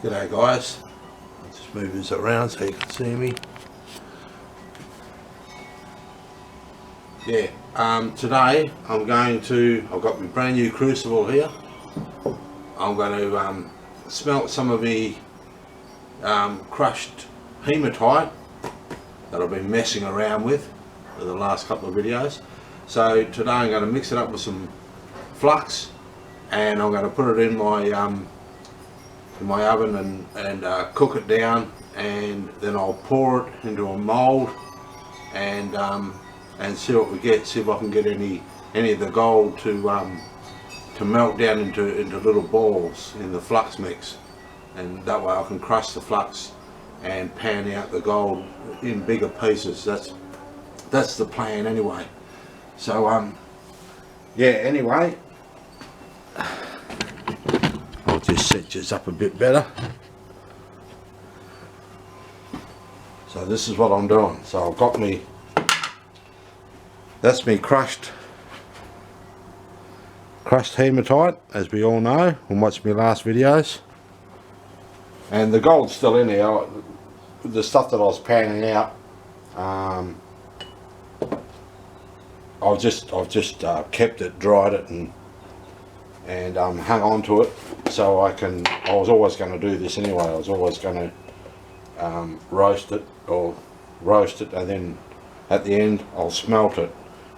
G'day guys, I'll just move this around so you can see me. Yeah, today I've got my brand new crucible here. I'm going to smelt some of the crushed hematite that I've been messing around with for the last couple of videos. So today I'm going to mix it up with some flux, and I'm going to put it in my oven and cook it down, and then I'll pour it into a mould and see what we get. See if I can get any of the gold to melt down into little balls in the flux mix, and that way I can crush the flux and pan out the gold in bigger pieces. That's the plan anyway. So yeah, anyway, I'll just set this up a bit better. So this is what I'm doing. So I've got me, that's me crushed hematite, as we all know and watched my last videos, and the gold's still in there. The stuff that I was panning out, I've just kept it, dried it, and hung on to it so I was always going to do this anyway. I was always going to roast it, and then at the end I'll smelt it,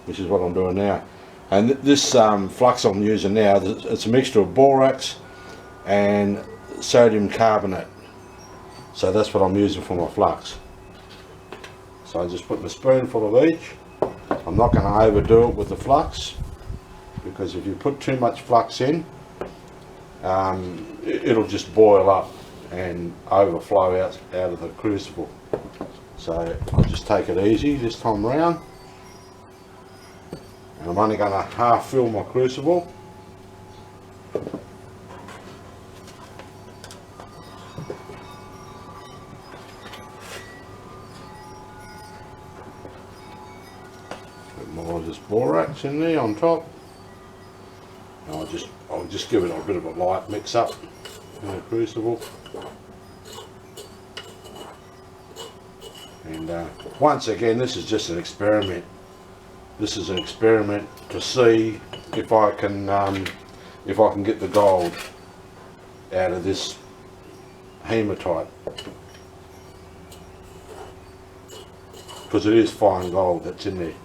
which is what I'm doing now. And this flux I'm using now, it's a mixture of borax and sodium carbonate. So that's what I'm using for my flux. So I just put a spoonful of each. I'm not going to overdo it with the flux, because if you put too much flux in, it'll just boil up and overflow out of the crucible. So I'll just take it easy this time round, and I'm only going to half fill my crucible. Bit more of this borax in there on top. And I'll just give it a bit of a light mix up in the crucible. And once again, this is just an experiment. This is an experiment to see if I can get the gold out of this hematite, because it is fine gold that's in there.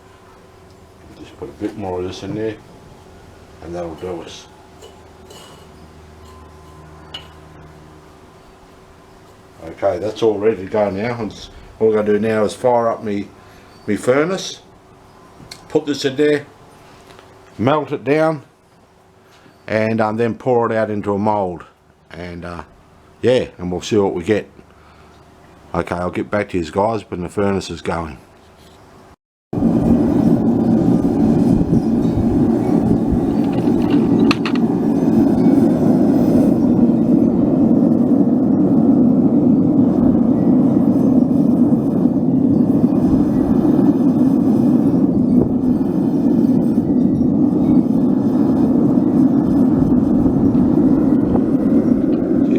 Just put a bit more of this in there, and that'll do us. Okay, that's all ready to go now. All I'm going to do now is fire up me furnace, put this in there, melt it down, and then pour it out into a mould, and yeah, and we'll see what we get. Okay, I'll get back to you guys when the furnace is going.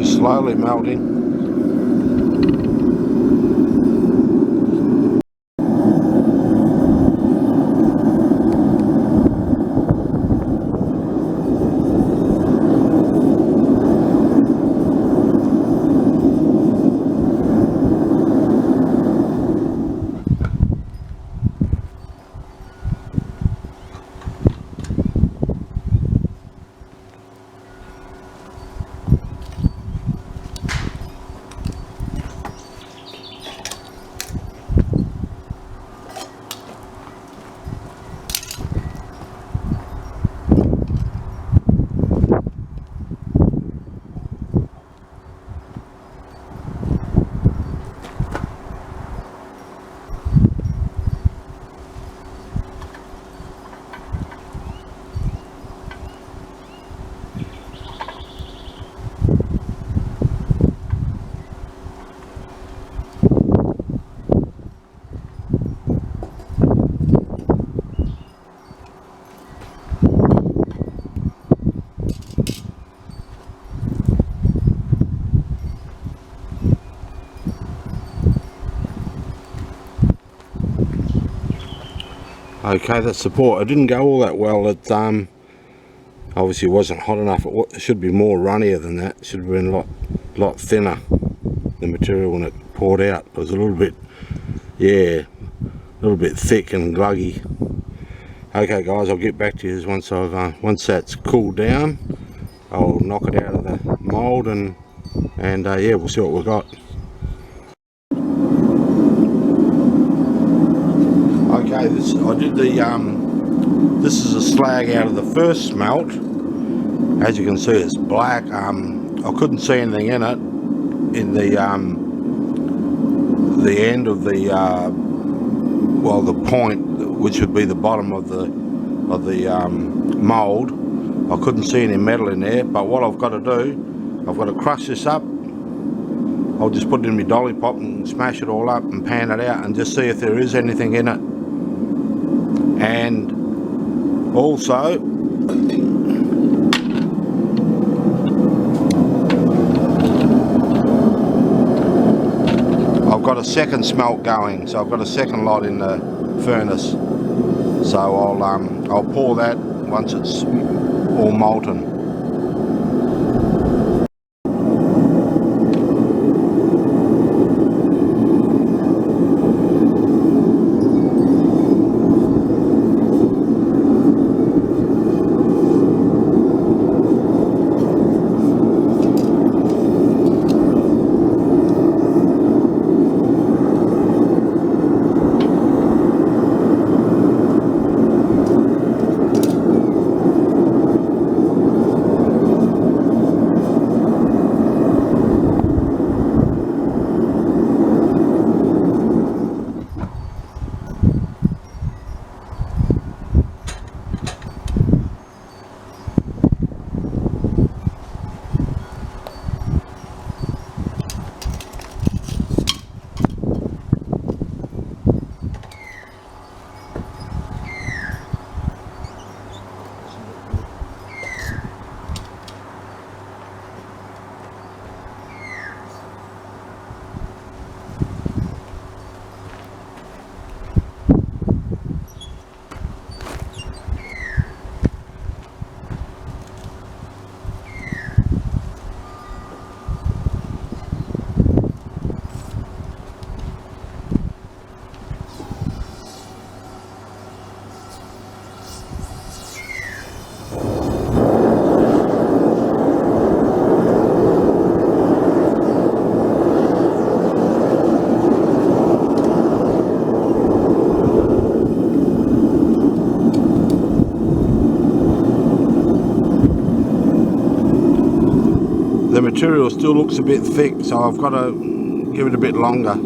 Slowly melting. Okay, the support, it didn't go all that well. It obviously wasn't hot enough. It should be more runnier than that. It should have been a lot thinner, the material, when it poured out. It was a little bit, yeah, a little bit thick and gluggy. Okay guys, I'll get back to you once once that's cooled down. I'll knock it out of the mould and yeah, we'll see what we've got. Okay, I did the this is a slag out of the first smelt. As you can see, it's black. I couldn't see anything in it in the end of the well, the point, which would be the bottom of the mould. I couldn't see any metal in there, but what I've got to do, I've got to crush this up. I'll just put it in my dolly pop and smash it all up and pan it out and just see if there is anything in it. And also, I've got a second smelt going, so I've got a second lot in the furnace. So I'll pour that once it's all molten. The material still looks a bit thick, so I've got to give it a bit longer.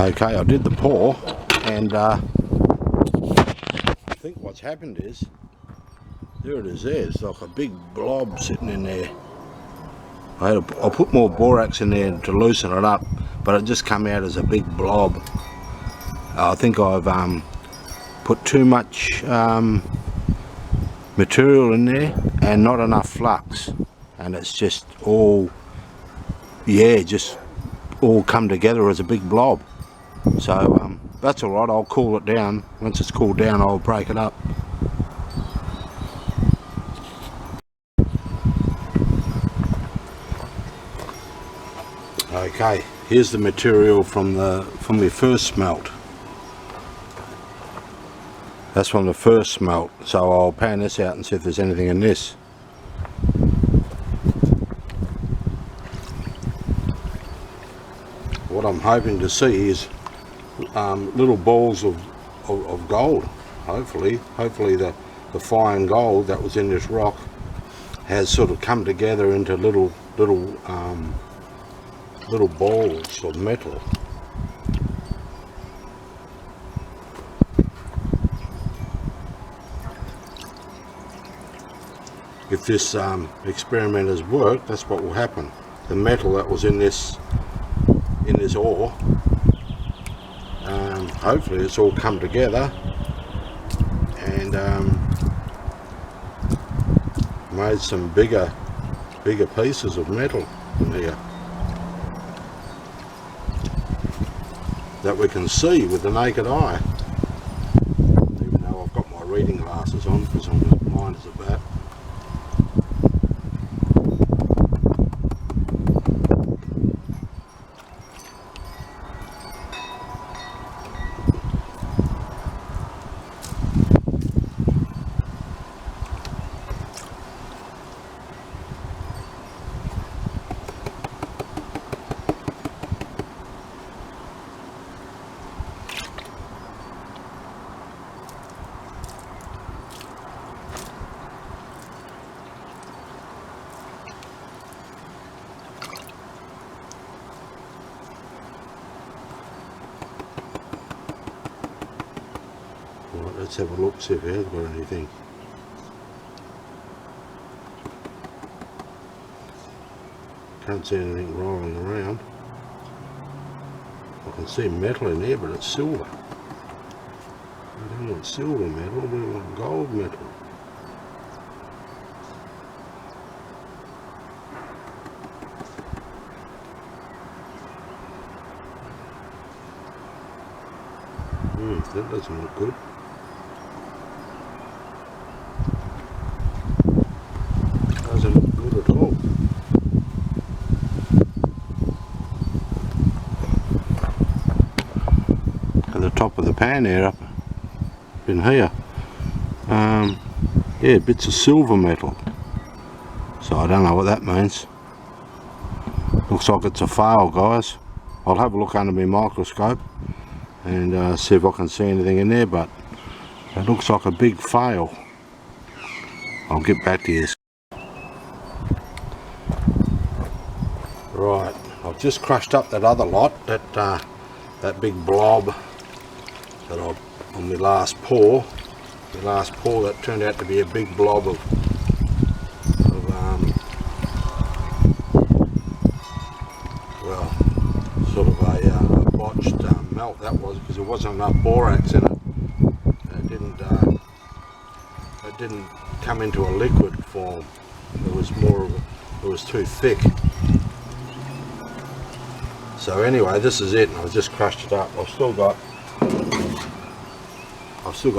Okay, I did the pour, and I think what's happened is There it is there, it's like a big blob sitting in there. I put more borax in there to loosen it up, but it just come out as a big blob. I think I've put too much material in there and not enough flux, and it's just all, yeah, just all come together as a big blob. So that's alright, I'll cool it down. Once it's cooled down, I'll break it up. Okay, here's the material from my first smelt. That's from the first smelt, so I'll pan this out and see if there's anything in this. What I'm hoping to see is little balls of gold. Hopefully the fine gold that was in this rock has sort of come together into little balls of metal. If this experiment has worked, that's what will happen. The metal that was in this ore, hopefully it's all come together and made some bigger pieces of metal in here that we can see with the naked eye, even though I've got my reading glasses on because I'm as blind as a bat. Right, let's have a look, see if it has got anything. Can't see anything rolling around. I can see metal in there, but it's silver. We don't want silver metal, we want gold metal. That doesn't look good. Doesn't look good at all. At the top of the pan there, up in here, yeah, bits of silver metal. So I don't know what that means. Looks like it's a fail, guys. I'll have a look under my microscope and see if I can see anything in there, but it looks like a big fail. I'll get back to you. Right, I've just crushed up that other lot, that big blob that I on my last pour. My last pour, that turned out to be a big blob of well, sort of a botched melt that was, because there wasn't enough borax in it. It didn't come into a liquid form. It was more of it was too thick. So anyway, this is it, and I've just crushed it up. I've still got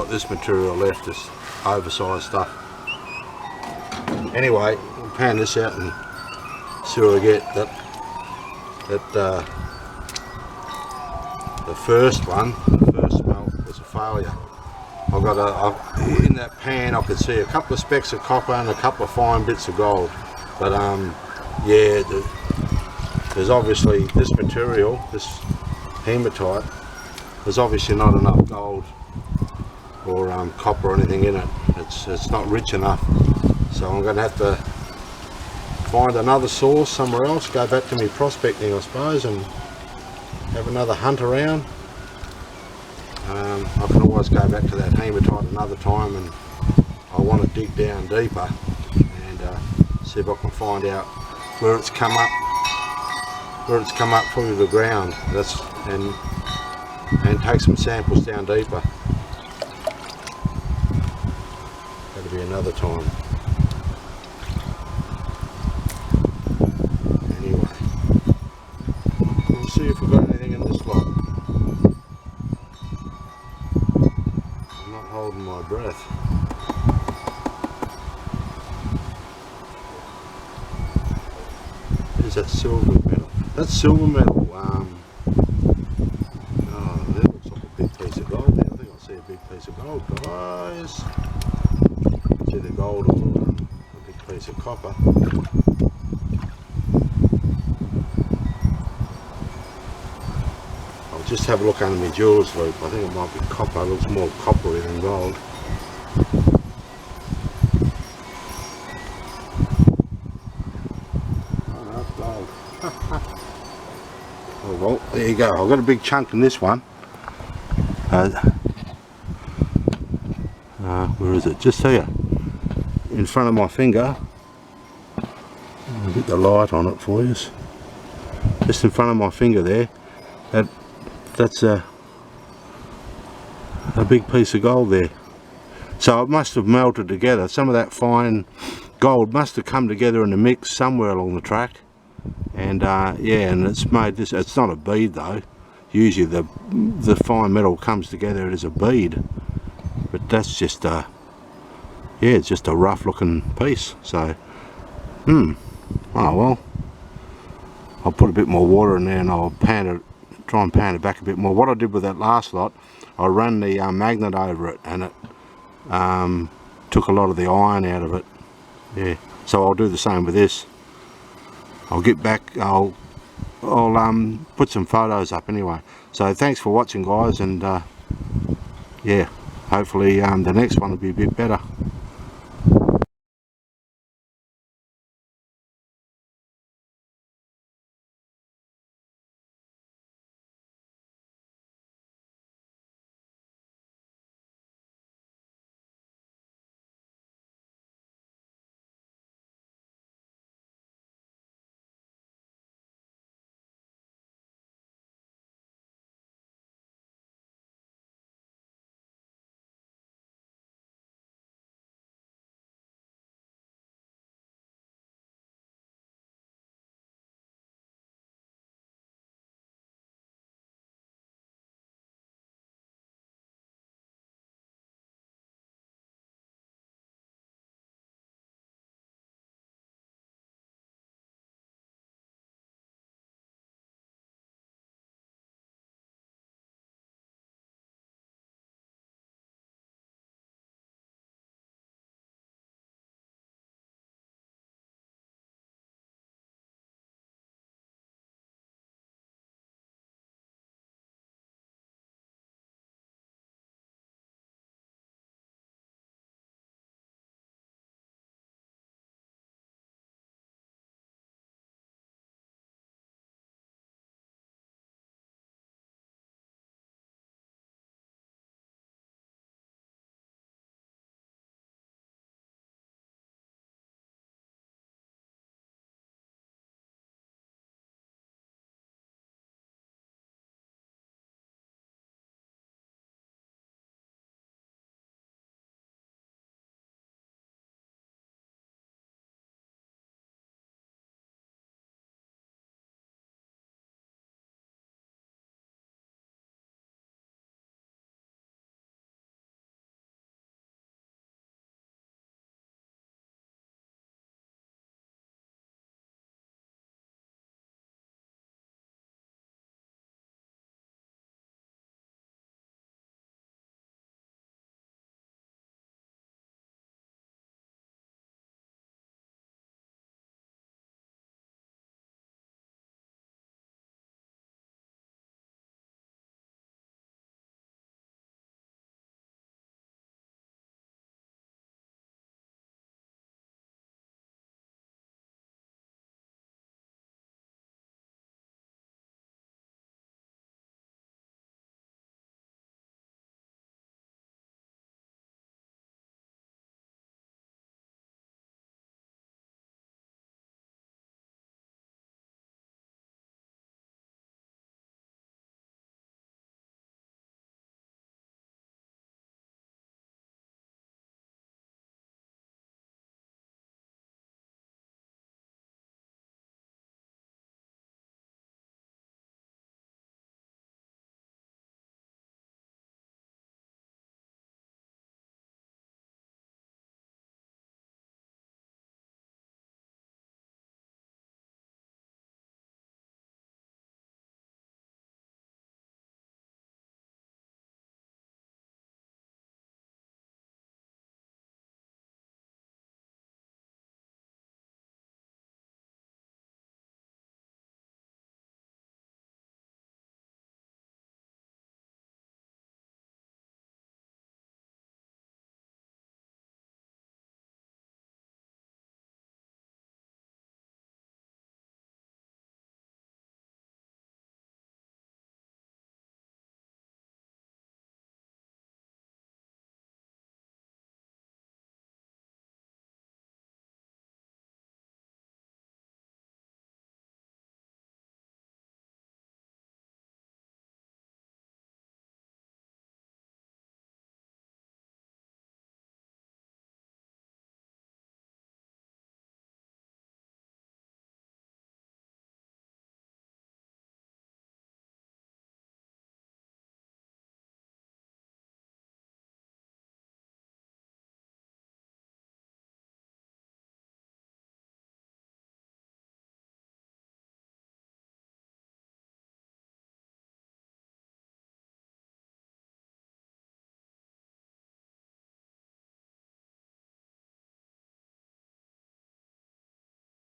this material left, this oversized stuff. Anyway, we'll pan this out and see what I get. The first one, the first smelt, was a failure. I've got in that pan I could see a couple of specks of copper and a couple of fine bits of gold. But yeah, there's obviously this material, this hematite, there's obviously not enough gold or copper or anything in it. It's not rich enough. So I'm going to have to find another source somewhere else, go back to me prospecting I suppose, and have another hunt around. I can always go back to that hematite another time and I'll want to dig down deeper and see if I can find out where it's come up through the ground. And take some samples down deeper. That'll be another time. Anyway, we'll see if we've got anything in this lot. I'm not holding my breath. Is that silver metal? That's silver metal. Oh, that looks like a big piece of gold there. I think I see a big piece of gold, guys. See the gold or a big piece of copper. I'll just have a look under my jeweller's loop. I think it might be copper. It looks more coppery than gold. Oh well, there you go. I've got a big chunk in this one. Where is it? Just here, in front of my finger. I'll get the light on it for you. Just in front of my finger there. That's a big piece of gold there. So it must have melted together. Some of that fine gold must have come together in a mix somewhere along the track. And yeah, and it's made this. It's not a bead though. Usually the fine metal comes together as a bead, but that's just yeah, it's just a rough looking piece. So oh well, I'll put a bit more water in there and I'll try and pan it back a bit more. What I did with that last lot, I ran the magnet over it, and it took a lot of the iron out of it. Yeah, so I'll do the same with this. I'll get back, I'll put some photos up anyway. So thanks for watching, guys, and yeah, hopefully the next one will be a bit better.